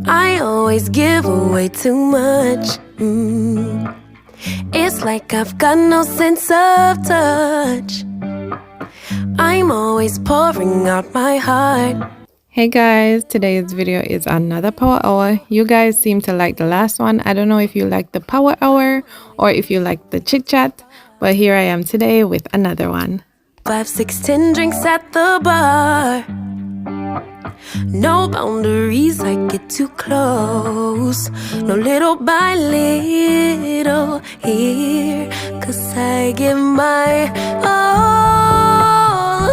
I always give away too much. It's like I've got no sense of touch. I'm always pouring out my heart. Hey guys, today's video is another power hour. You guys seem to like the last one. I don't know if you like the power hour or if you like the chit chat, but here I am today with another one. 5, 6, 10 drinks at the bar. No boundaries, I get too close. No little by little here, 'cause I give my all.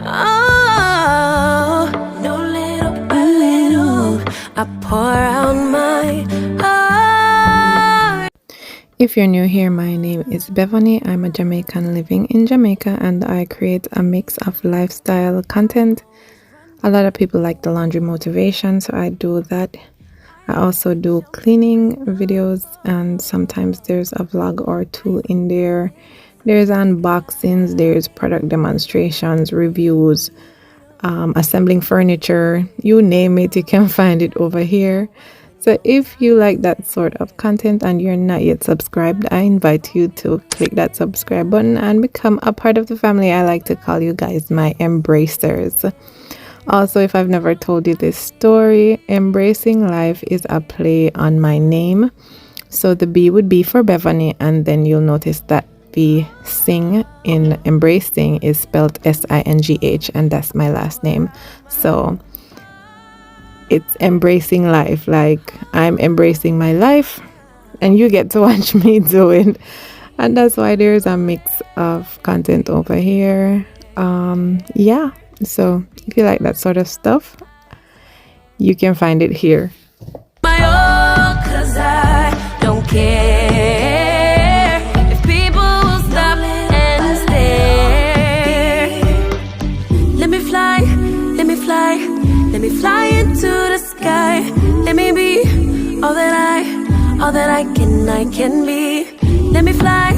Oh, no little by little, I pour out my heart. If you're new here, my name is Bethany. I'm a Jamaican living in Jamaica and I create a mix of lifestyle content. A lot of people like the laundry motivation, so I do that. I also do cleaning videos and sometimes there's a vlog or two in there. There's unboxings, there's product demonstrations, reviews, assembling furniture, you name it, you can find it over here. So if you like that sort of content and you're not yet subscribed, I invite you to click that subscribe button and become a part of the family. I like to call you guys my embracers. Also, if I've never told you this story, Embracing Life is a play on my name. So the B would be for Bethany, and then you'll notice that the sing in embracing is spelled S-I-N-G-H, and that's my last name. So it's Embracing Life, like I'm embracing my life and you get to watch me do it. And that's why there's a mix of content over here. Yeah, so if you like that sort of stuff, you can find it here. My all, 'cause I don't care if people will stop and stare. Let me fly, let me fly, let me fly into the sky. Let me be all that I can be. Let me fly,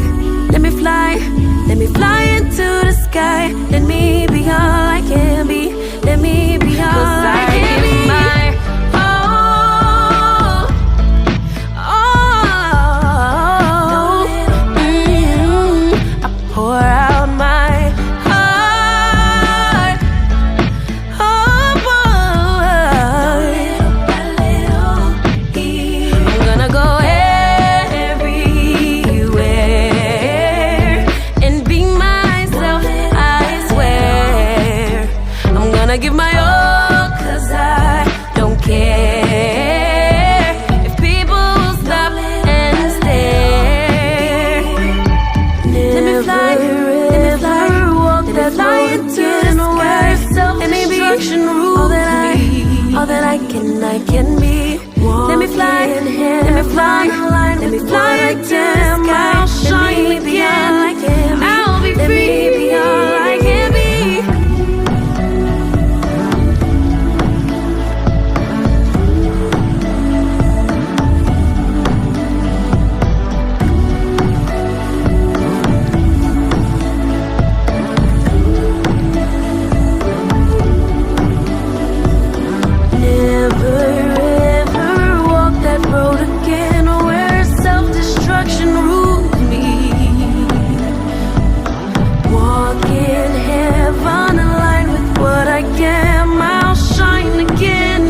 let me fly, let me fly into the sky. Let me be all I can be. Let me be all I can be. My all, all. I pour out my heart. Oh, I'm gonna go everywhere and be myself, I swear. I'm gonna give my all, 'cause I don't care if people will stop and stare. Let me fly, let me fly, walk that fly into the sky. Let me be all that I can be. Let me fly, let me fly, let me fly into the sky. Let me be all I can be. I'll be free. Let me be all I can be. Never ever walk that road again where self-destruction rules me. Walk in heaven aligned with what I am. I'll shine again.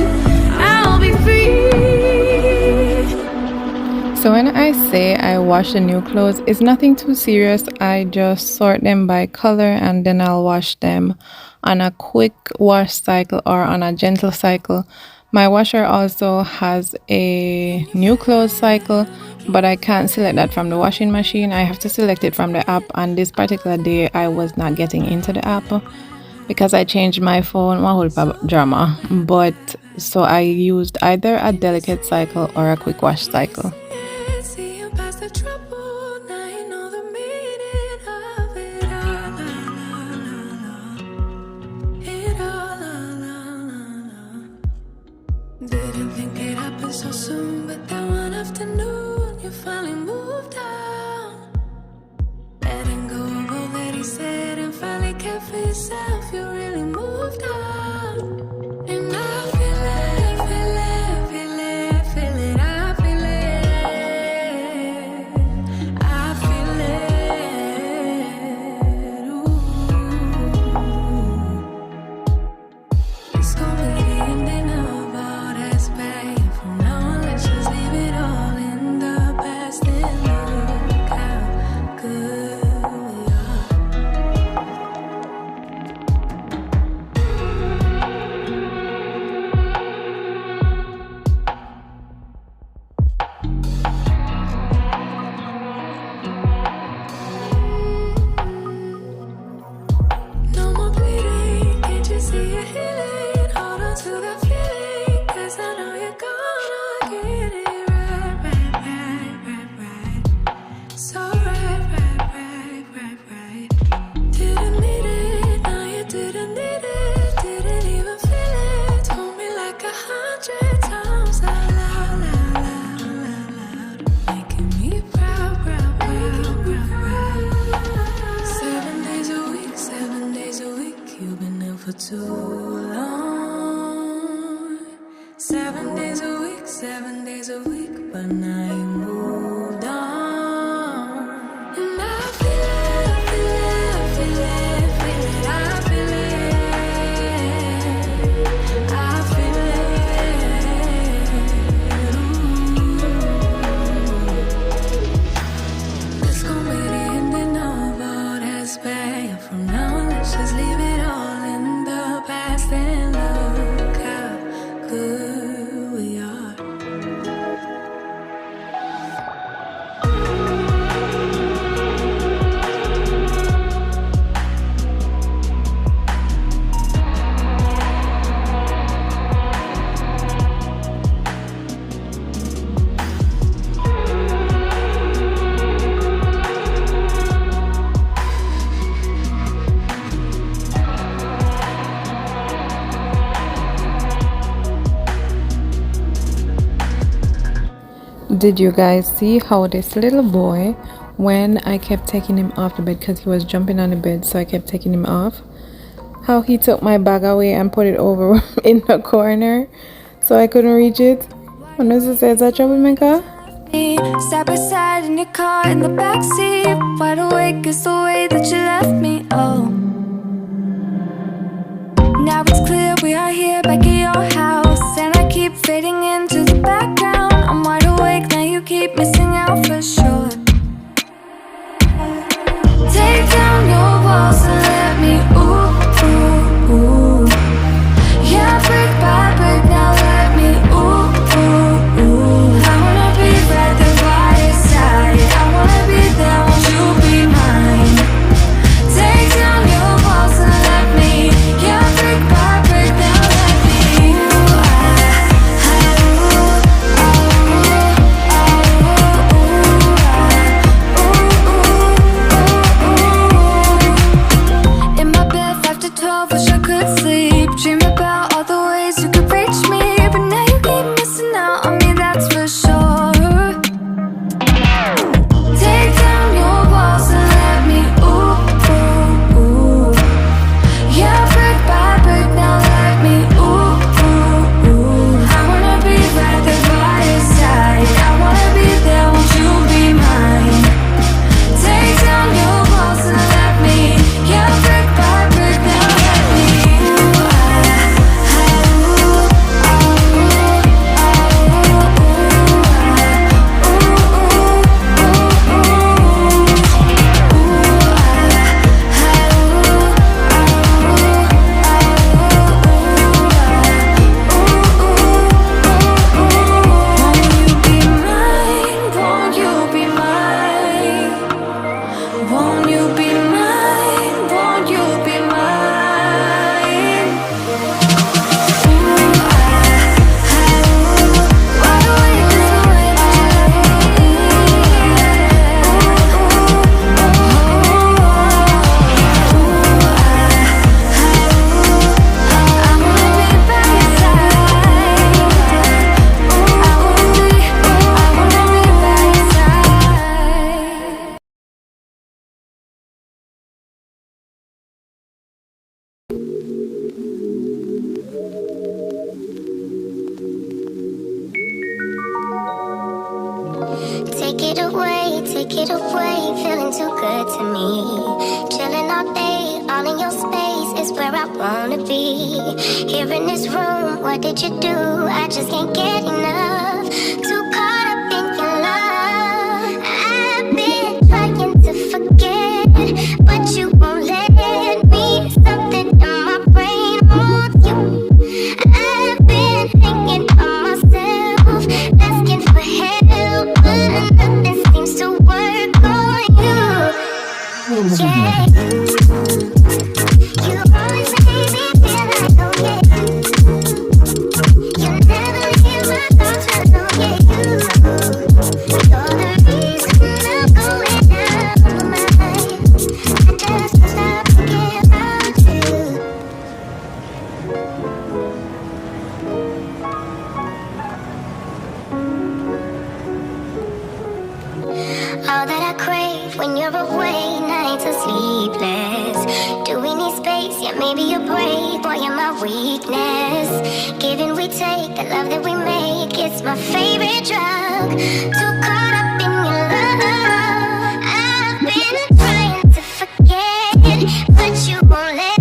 I'll be free. So when I say I wash the new clothes, it's nothing too serious. I just sort them by color and then I'll wash them on a quick wash cycle or on a gentle cycle. My washer also has a new clothes cycle, but I can't select that from the washing machine. I have to select it from the app, and this particular day I was not getting into the app because I changed my phone, my whole drama. But so I used either a delicate cycle or a quick wash cycle. See you past the trouble, now you know the meaning of it all. It all. Didn't think it happened so soon, but that one afternoon you finally moved on. Letting go of all that he said and finally cared for yourself. You really moved on. And I feel it, feel it, feel for too long. 7 days a week, 7 days a week, but now you moved on. And I feel it, I feel it, I feel it, feel it, I feel it, I feel it. This gon' be the ending of all that's bad. From now on, let's just leave it all in the past and look how good we are. Did you guys see how this little boy, when I kept taking him off the bed because he was jumping on the bed, so I kept taking him off, how he took my bag away and put it over in the corner so I couldn't reach it? When this says that troublemaker? Side by side in your car in the backseat, wide awake is the way that you left me. Oh, now it's clear we are here back at your house, and I keep fading into the background. I'm wide awake now, you keep missing out for sure. Take down your walls and let me ooh, ooh, ooh. Yeah, brick by brick, now let me ooh, ooh, ooh. I wanna be right there by your side, I wanna be there, won't you be mine? Take down your walls and let me, yeah, brick by brick, now let me in my bed 5 to 12, wish I could sleep. Dream about all the ways you could reach me, but now you keep missing out on me, that's for sure. Take down your walls and let me ooh, ooh, ooh. Yeah, brick by brick, now let me ooh, ooh, ooh. I wanna be right there by your side, I wanna be there, won't you be mine? Take down your walls and let me, yeah, brick by brick, now let me won't you be mine? Won't you be mine? Won't you be mine? Wide awake is the way that you left me. I wanna be by your side. I wanna be by your side. Take it away, feeling too good to me. Chilling all day, all in your space is where I wanna be. Here in this room, what did you do? I just can't get enough. Too caught up in your love. I've been trying to forget, but you won't let me. Something in my brain wants you. I've been thinking of myself, asking for help, but nothing seems to work on you. Yeah, you always make me feel like, oh yeah. You never hear my thoughts run, oh yeah. You're the reason I'm going out of my mind. I just can't stop thinking about you. All that I crave when you're away, nights are sleepless. Do we need space? Yeah, maybe a break. Boy, you're my weakness. Giving we take, the love that we make, it's my favorite drug. Too caught up in your love. I've been trying to forget, but you won't let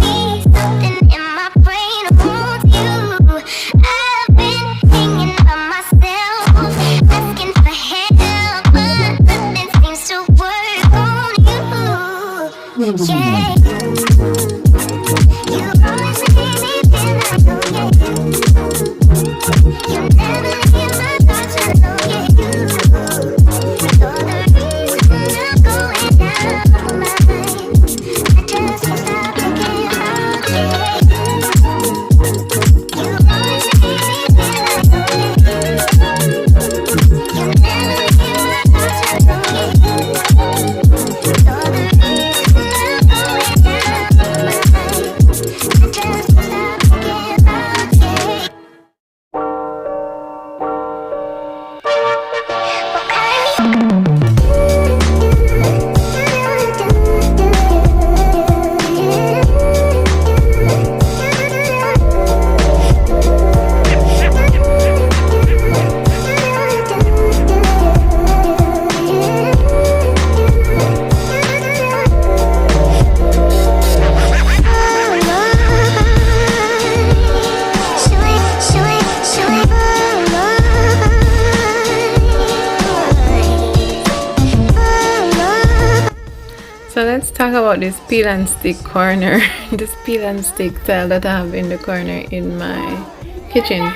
me. Something in my brain wants you. I've been hanging by myself, asking for help, but nothing seems to work on you. Yeah. You always make me feel like, oh yeah. You never leave my thoughts alone, yeah. You're the reason I'm going down my mind. I just can't stop thinking about you. You always make me feel like, oh yeah. You never leave my thoughts alone, yeah. You're the reason I'm going down my mind. I just can't stop thinking about you. So let's talk about this peel and stick corner, this peel and stick tile that I have in the corner in my kitchen.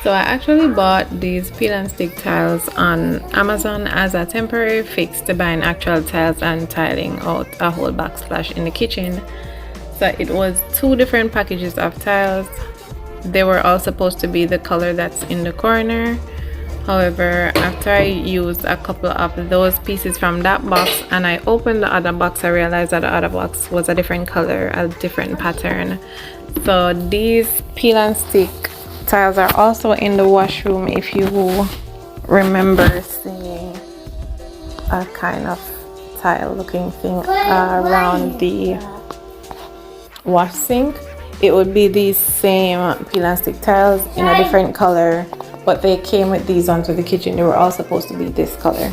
So I actually bought these peel and stick tiles on Amazon as a temporary fix to buying actual tiles and tiling out a whole backsplash in the kitchen. So it was 2 different packages of tiles. They were all supposed to be the color that's in the corner. However, after I used a couple of those pieces from that box and I opened the other box, I realized that the other box was a different color, a different pattern. So these peel and stick tiles are also in the washroom. If you remember seeing a kind of tile looking thing around the wash sink, it would be these same peel and stick tiles in a different color, but they came with these onto the kitchen. They were all supposed to be this color.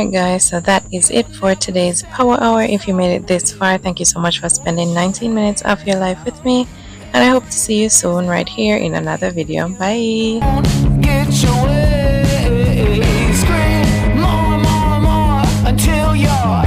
Alright guys, so that is it for today's power hour. If you made it this far, thank you so much for spending 19 minutes of your life with me, and I hope to see you soon right here in another video. Bye. Get your way.